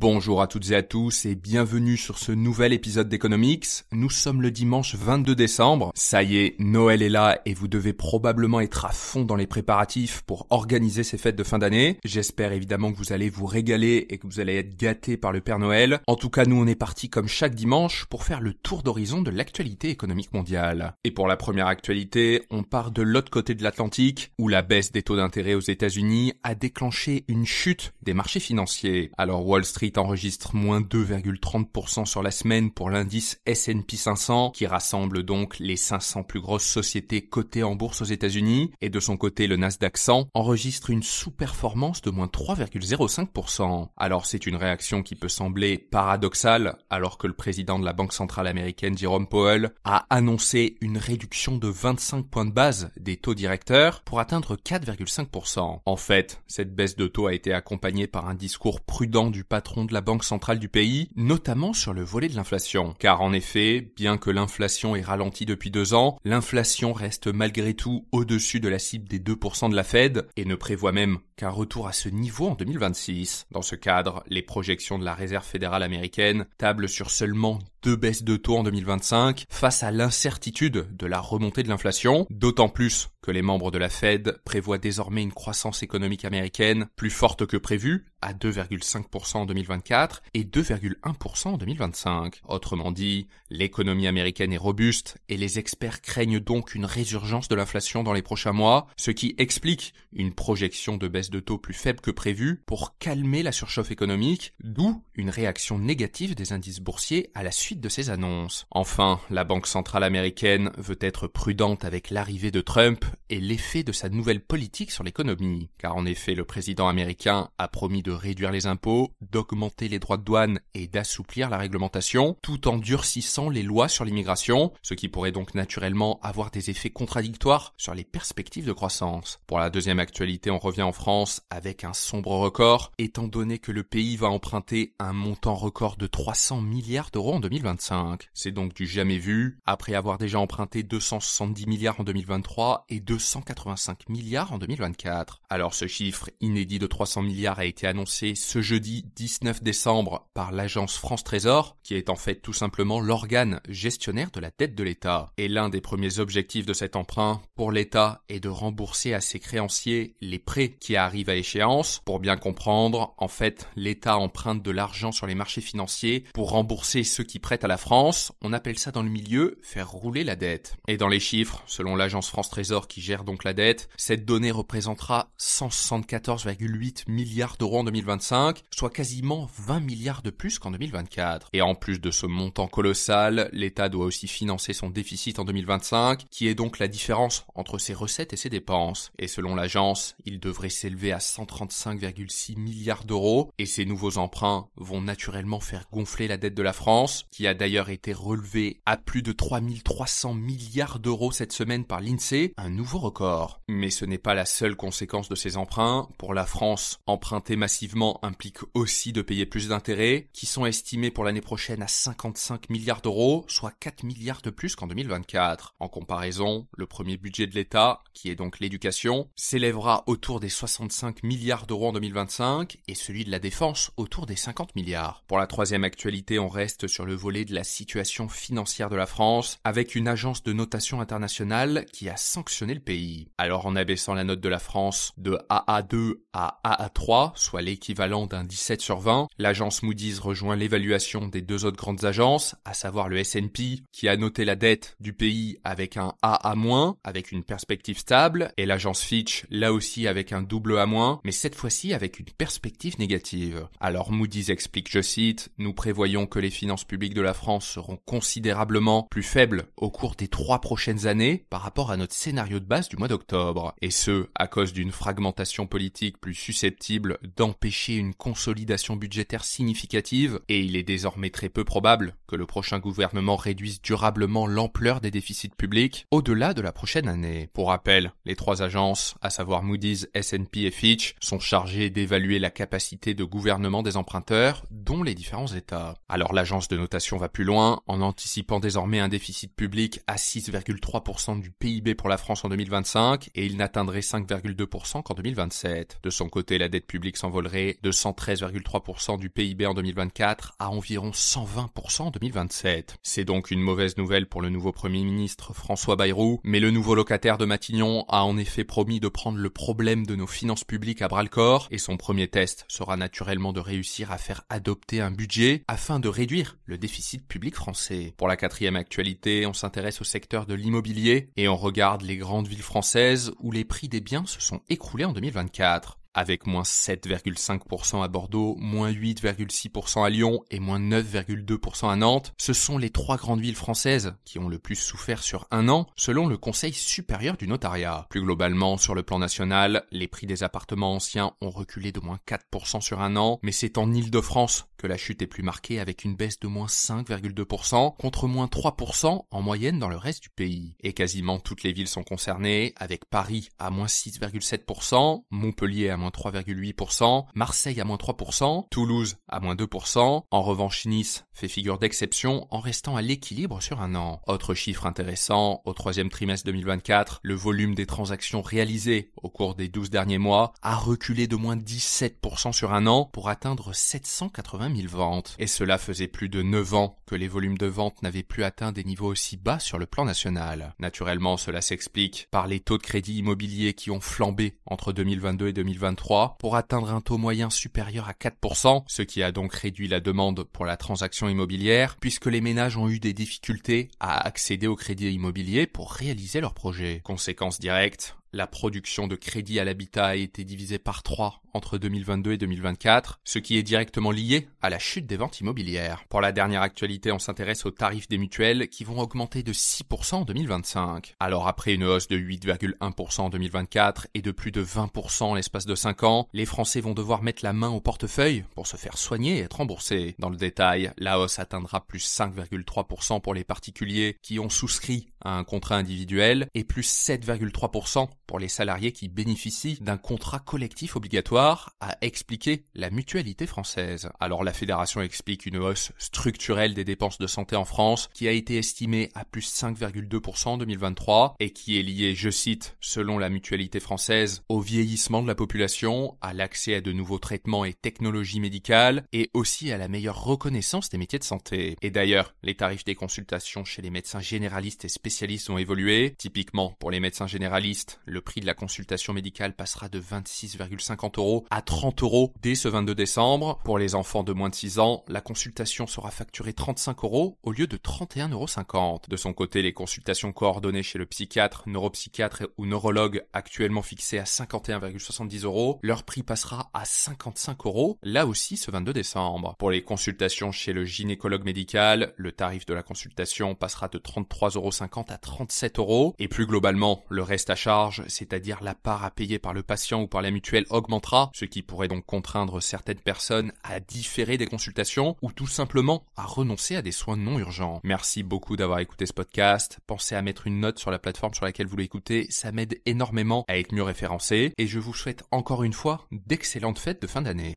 Bonjour à toutes et à tous et bienvenue sur ce nouvel épisode d'Economics. Nous sommes le dimanche 22 décembre. Ça y est, Noël est là et vous devez probablement être à fond dans les préparatifs pour organiser ces fêtes de fin d'année. J'espère évidemment que vous allez vous régaler et que vous allez être gâtés par le Père Noël. En tout cas, nous on est partis comme chaque dimanche pour faire le tour d'horizon de l'actualité économique mondiale. Et pour la première actualité, on part de l'autre côté de l'Atlantique où la baisse des taux d'intérêt aux États-Unis a déclenché une chute des marchés financiers. Alors Wall Street enregistre moins 2,30% sur la semaine pour l'indice S&P 500 qui rassemble donc les 500 plus grosses sociétés cotées en bourse aux États-Unis, et de son côté le Nasdaq 100 enregistre une sous-performance de moins 3,05%. Alors c'est une réaction qui peut sembler paradoxale alors que le président de la Banque centrale américaine Jerome Powell a annoncé une réduction de 25 points de base des taux directeurs pour atteindre 4,5%. En fait, cette baisse de taux a été accompagnée par un discours prudent du patron de la Banque centrale du pays, notamment sur le volet de l'inflation. Car en effet, bien que l'inflation ait ralenti depuis 2 ans, l'inflation reste malgré tout au-dessus de la cible des 2% de la Fed et ne prévoit même qu'un retour à ce niveau en 2026. Dans ce cadre, les projections de la Réserve fédérale américaine tablent sur seulement 2 baisses de taux en 2025 face à l'incertitude de la remontée de l'inflation, d'autant plus que les membres de la Fed prévoient désormais une croissance économique américaine plus forte que prévu, à 2,5% en 2024 et 2,1% en 2025. Autrement dit, l'économie américaine est robuste et les experts craignent donc une résurgence de l'inflation dans les prochains mois, ce qui explique une projection de baisse de taux plus faible que prévu pour calmer la surchauffe économique, d'où une réaction négative des indices boursiers à la suite de ces annonces. Enfin, la Banque centrale américaine veut être prudente avec l'arrivée de Trump et l'effet de sa nouvelle politique sur l'économie. Car en effet, le président américain a promis de réduire les impôts, d'augmenter les droits de douane et d'assouplir la réglementation, tout en durcissant les lois sur l'immigration, ce qui pourrait donc naturellement avoir des effets contradictoires sur les perspectives de croissance. Pour la deuxième actualité, on revient en France avec un sombre record, étant donné que le pays va emprunter un montant record de 300 milliards d'euros en 2025. C'est donc du jamais vu, après avoir déjà emprunté 270 milliards en 2023 et 285 milliards en 2024. Alors ce chiffre inédit de 300 milliards a été annoncé ce jeudi 19 décembre par l'agence France Trésor, qui est en fait tout simplement l'organe gestionnaire de la dette de l'État. Et l'un des premiers objectifs de cet emprunt pour l'État est de rembourser à ses créanciers les prêts qui arrivent à échéance. Pour bien comprendre, en fait, l'État emprunte de l'argent sur les marchés financiers pour rembourser ceux qui prêtent à la France. On appelle ça dans le milieu faire rouler la dette. Et dans les chiffres, selon l'agence France Trésor qui gère donc la dette, cette donnée représentera 174,8 milliards d'euros en 2025, soit quasiment 20 milliards de plus qu'en 2024. Et en plus de ce montant colossal, l'État doit aussi financer son déficit en 2025, qui est donc la différence entre ses recettes et ses dépenses. Et selon l'agence, il devrait s'élever à 135,6 milliards d'euros, et ces nouveaux emprunts vont naturellement faire gonfler la dette de la France, qui a d'ailleurs été relevée à plus de 3300 milliards d'euros cette semaine par l'INSEE, un nouveau record. Mais ce n'est pas la seule conséquence de ces emprunts. Pour la France, emprunter massivement implique aussi de payer plus d'intérêts, qui sont estimés pour l'année prochaine à 55 milliards d'euros, soit 4 milliards de plus qu'en 2024. En comparaison, le premier budget de l'État, qui est donc l'éducation, s'élèvera autour des 65 milliards d'euros en 2025 et celui de la défense autour des 50 milliards. Pour la troisième actualité, on reste sur le volet de la situation financière de la France, avec une agence de notation internationale qui a sanctionné le pays. Alors en abaissant la note de la France de AA2 à AA3, soit l'équivalent d'un 17 sur 20, l'agence Moody's rejoint l'évaluation des 2 autres grandes agences, à savoir le S&P, qui a noté la dette du pays avec un AA-, avec une perspective stable, et l'agence Fitch, là aussi avec un double A-, mais cette fois-ci avec une perspective négative. Alors Moody's explique, je cite, « Nous prévoyons que les finances publiques de la France seront considérablement plus faibles au cours des 3 prochaines années par rapport à notre scénario de base du mois d'octobre. Et ce, à cause d'une fragmentation politique plus susceptible d'empêcher une consolidation budgétaire significative, et il est désormais très peu probable que le prochain gouvernement réduise durablement l'ampleur des déficits publics au-delà de la prochaine année. » Pour rappel, les 3 agences, à savoir Moody's, S&P Moody's et Fitch sont chargés d'évaluer la capacité de gouvernement des emprunteurs, dont les différents États. Alors l'agence de notation va plus loin, en anticipant désormais un déficit public à 6,3% du PIB pour la France en 2025, et il n'atteindrait 5,2% qu'en 2027. De son côté, la dette publique s'envolerait de 113,3% du PIB en 2024 à environ 120% en 2027. C'est donc une mauvaise nouvelle pour le nouveau Premier ministre François Bayrou, mais le nouveau locataire de Matignon a en effet promis de prendre le problème de nos finances publiques à bras-le-corps, et son premier test sera naturellement de réussir à faire adopter un budget afin de réduire le déficit public français. Pour la quatrième actualité, on s'intéresse au secteur de l'immobilier et on regarde les grandes villes françaises où les prix des biens se sont écroulés en 2024. Avec moins 7,5% à Bordeaux, moins 8,6% à Lyon et moins 9,2% à Nantes, ce sont les trois grandes villes françaises qui ont le plus souffert sur un an, selon le Conseil supérieur du notariat. Plus globalement, sur le plan national, les prix des appartements anciens ont reculé de moins 4% sur un an, mais c'est en Île-de-France que la chute est plus marquée avec une baisse de moins 5,2% contre moins 3% en moyenne dans le reste du pays. Et quasiment toutes les villes sont concernées, avec Paris à moins 6,7%, Montpellier à moins 3,8%, Marseille à moins 3%, Toulouse à moins 2%. En revanche, Nice fait figure d'exception en restant à l'équilibre sur un an. Autre chiffre intéressant, au troisième trimestre 2024, le volume des transactions réalisées au cours des 12 derniers mois a reculé de moins 17% sur un an pour atteindre 780 000 ventes. Et cela faisait plus de 9 ans que les volumes de vente n'avaient plus atteint des niveaux aussi bas sur le plan national. Naturellement, cela s'explique par les taux de crédit immobilier qui ont flambé entre 2022 et 2023 pour atteindre un taux moyen supérieur à 4%, ce qui a donc réduit la demande pour la transaction immobilière puisque les ménages ont eu des difficultés à accéder au crédit immobilier pour réaliser leurs projets. Conséquence directe, la production de crédit à l'habitat a été divisée par 3 entre 2022 et 2024, ce qui est directement lié à la chute des ventes immobilières. Pour la dernière actualité, on s'intéresse aux tarifs des mutuelles qui vont augmenter de 6% en 2025. Alors après une hausse de 8,1% en 2024 et de plus de 20% en l'espace de 5 ans, les Français vont devoir mettre la main au portefeuille pour se faire soigner et être remboursés. Dans le détail, la hausse atteindra plus 5,3% pour les particuliers qui ont souscrit à un contrat individuel et plus 7,3% pour les salariés qui bénéficient d'un contrat collectif obligatoire, a expliqué la Mutualité française. Alors la fédération explique une hausse structurelle des dépenses de santé en France qui a été estimée à plus 5,2% en 2023 et qui est liée, je cite, selon la Mutualité française, au vieillissement de la population, à l'accès à de nouveaux traitements et technologies médicales et aussi à la meilleure reconnaissance des métiers de santé. Et d'ailleurs, les tarifs des consultations chez les médecins généralistes et spécialistes ont évolué. Typiquement, pour les médecins généralistes, le prix de la consultation médicale passera de 26,50 € à 30 € dès ce 22 décembre. Pour les enfants de moins de 6 ans, la consultation sera facturée 35 € au lieu de 31,50 €. De son côté, les consultations coordonnées chez le psychiatre, neuropsychiatre ou neurologue, actuellement fixées à 51,70 €, leur prix passera à 55 €, là aussi ce 22 décembre. Pour les consultations chez le gynécologue médical, le tarif de la consultation passera de 33,50 € à 37 €. Et plus globalement, le reste à charge, c'est-à-dire la part à payer par le patient ou par la mutuelle, augmentera, ce qui pourrait donc contraindre certaines personnes à différer des consultations ou tout simplement à renoncer à des soins non urgents. Merci beaucoup d'avoir écouté ce podcast. Pensez à mettre une note sur la plateforme sur laquelle vous l'écoutez, ça m'aide énormément à être mieux référencé et je vous souhaite encore une fois d'excellentes fêtes de fin d'année.